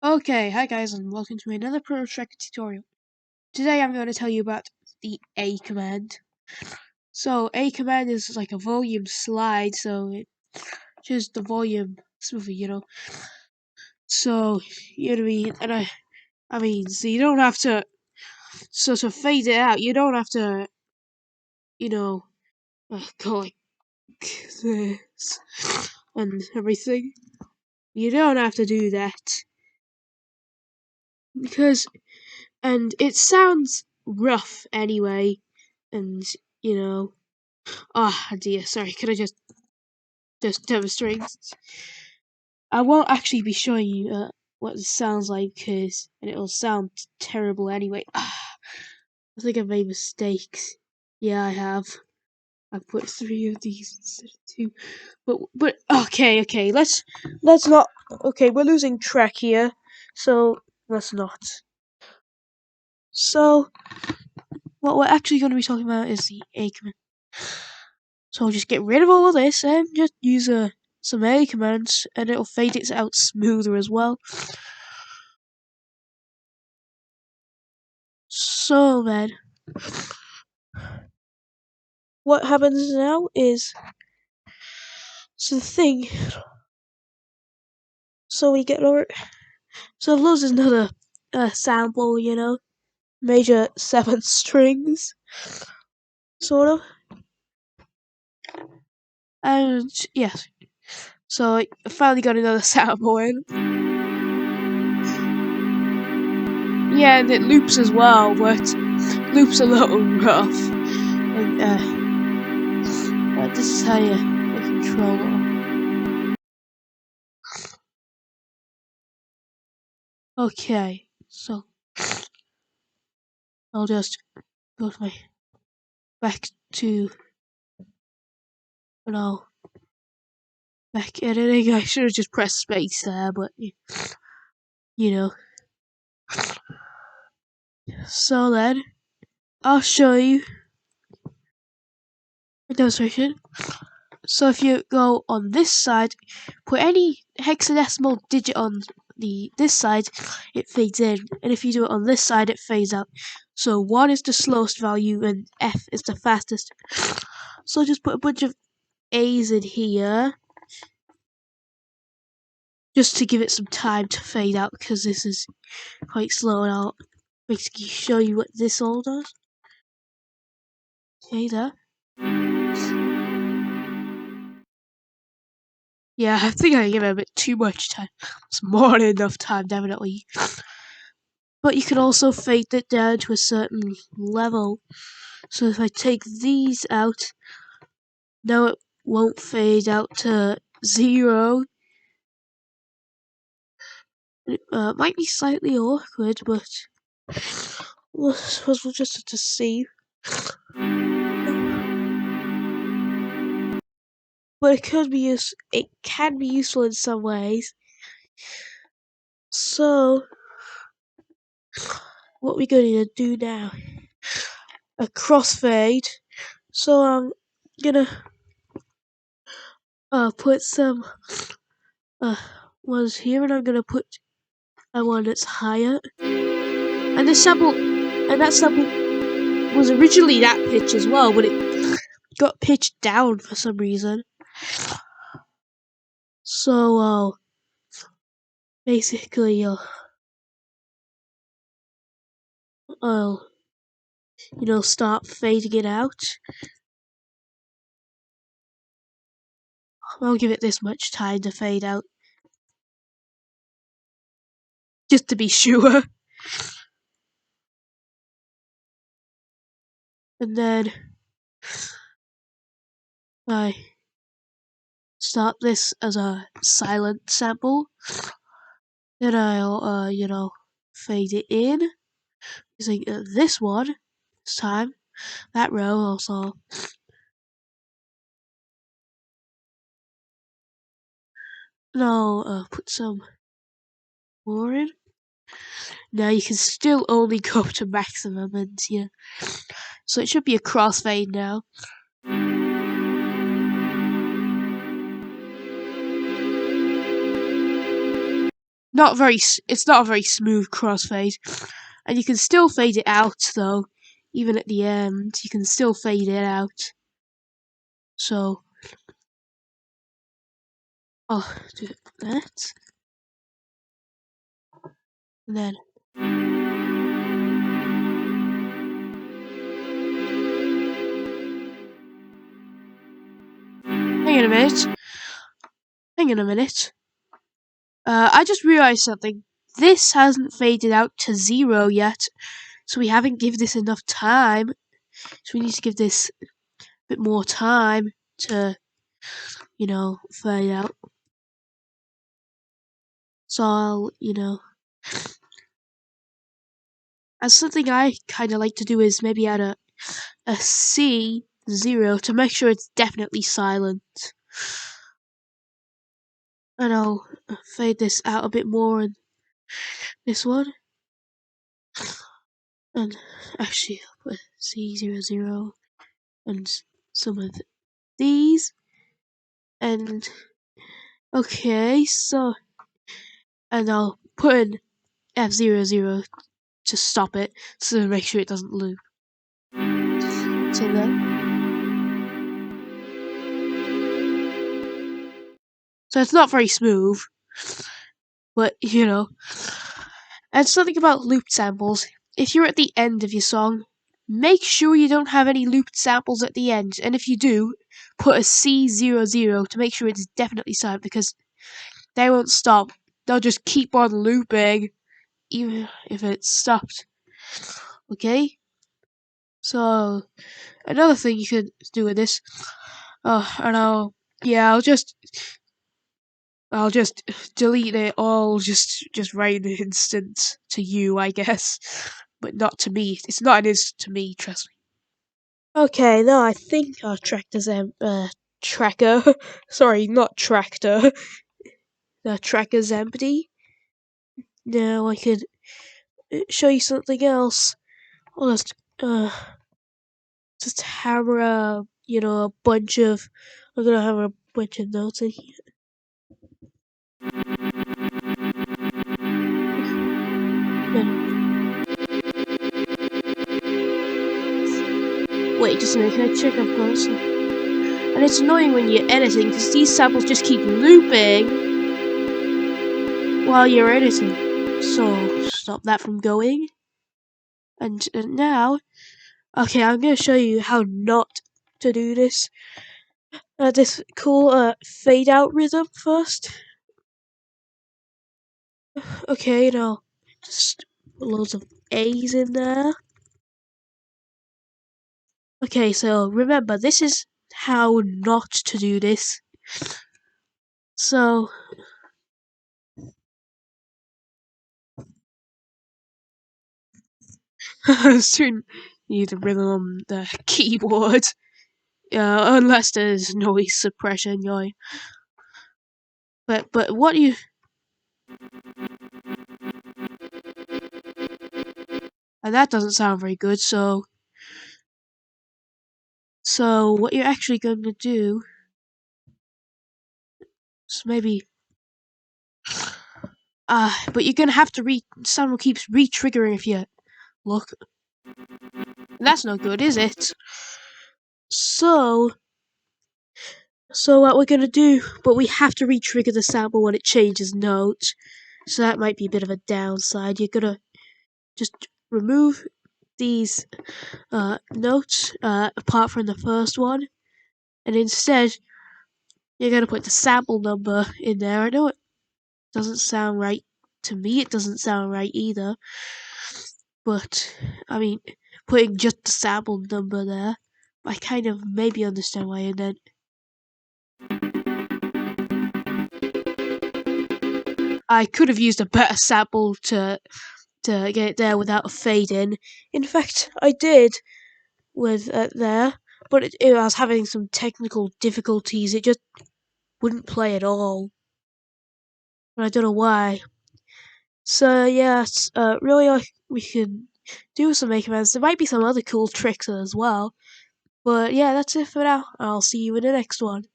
Okay, hi guys and welcome to another Protracker tutorial. Today I'm going to tell you about the A command. So A command is like a volume slide, so it just the volume smoothie. So you know what I mean, and I mean, so you don't have to sort of fade it out. You don't have to, you know, go like this and everything. You don't have to do that and it sounds rough anyway, and you know. Ah, dear, sorry, could I just demonstrate? I won't actually be showing you what it sounds like, and it'll sound terrible anyway. I think I've made mistakes. Yeah, I have. I put 3 of these instead of 2. But okay, let's not. Okay, we're losing track here, so let's not. So what we're actually going to be talking about is the A command. So I'll just get rid of all of this and just use some A commands, and it'll fade it out smoother as well. So then, what happens now is, the thing, so we get over, so those is another sample, major 7 strings, sort of, and yes, so I finally got another sample in. Yeah, and it loops as well, but loops a little rough, and this is how you control it. Okay, so I'll just go to back to, back editing. I should have just pressed space there, but you know. So then, I'll show you a demonstration. So if you go on this side, put any hexadecimal digit on this side, it fades in, and if you do it on this side, it fades out. So 1 is the slowest value and F is the fastest. So just put a bunch of A's in here, just to give it some time to fade out, because this is quite slow, and I'll basically show you what this all does. Okay, there. Yeah, I think I give it a bit too much time. It's more than enough time, definitely. But you can also fade it down to a certain level. So if I take these out, now it won't fade out to 0. It might be slightly awkward, but we'll just have to see. But it can be useful in some ways. So what we're going to do now, a crossfade. So I'm gonna put some ones here, and I'm gonna put a one that's higher. And that sample was originally that pitch as well, but it got pitched down for some reason. So basically I'll start fading it out. I'll give it this much time to fade out, just to be sure. And then I start this as a silent sample. Then I'll fade it in using this one this time. That row also. And I'll put some more in. Now you can still only go up to maximum, and so it should be a crossfade now. it's not a very smooth crossfade, and you can still fade it out though. Even at the end, you can still fade it out. So I'll do that, and then hang on a minute. Hang on a minute. I just realised something. This hasn't faded out to 0 yet, so we haven't given this enough time. So we need to give this a bit more time to, fade out. So I'll, and something I kind of like to do is maybe add a C0 to make sure it's definitely silent. And I'll fade this out a bit more in this one. And actually, I'll put C00 and some of these. And okay, so, and I'll put in F00 to stop it, so to make sure it doesn't loop. So then. So it's not very smooth, but And something about looped samples. If you're at the end of your song, make sure you don't have any looped samples at the end, and if you do, put a C00 to make sure it's definitely silent, because they won't stop. They'll just keep on looping, even if it's stopped. Okay? So, another thing you could do with this, I'll just delete it all, just write an instant to you, I guess. But not to me. It's not an instant to me, trust me. Okay, now I think our tracker, sorry, not tractor. The tracker's empty. Now I could show you something else. I'll just hammer a bunch of, I'm gonna hammer a bunch of notes in here. Wait, just a minute, can I check up close? And it's annoying when you're editing, because these samples just keep looping while you're editing. So, stop that from going. And now, okay, I'm going to show you how not to do this. This cool fade out rhythm first. Okay, now, just put loads of A's in there. Okay, so remember, this is how not to do this. So, soon need a rhythm on the keyboard. Unless there's noise suppression going. But what you... And that doesn't sound very good, so what you're actually going to do is maybe... but you're going to have to sound keeps re-triggering if you look. That's no good, is it? So what we're going to do, but we have to re-trigger the sample when it changes note. So that might be a bit of a downside. You're going to just remove these notes apart from the first one, and instead you're going to put the sample number in there. I know it doesn't sound right to me, it doesn't sound right either, but I mean, putting just the sample number there, I kind of maybe understand why. And then I could have used a better sample to get it there without a fade in. In fact, I did with there, but I was having some technical difficulties. It just wouldn't play at all, and I don't know why. So yes, really, we can do some make commands. There might be some other cool tricks as well, but yeah, that's it for now. I'll see you in the next one.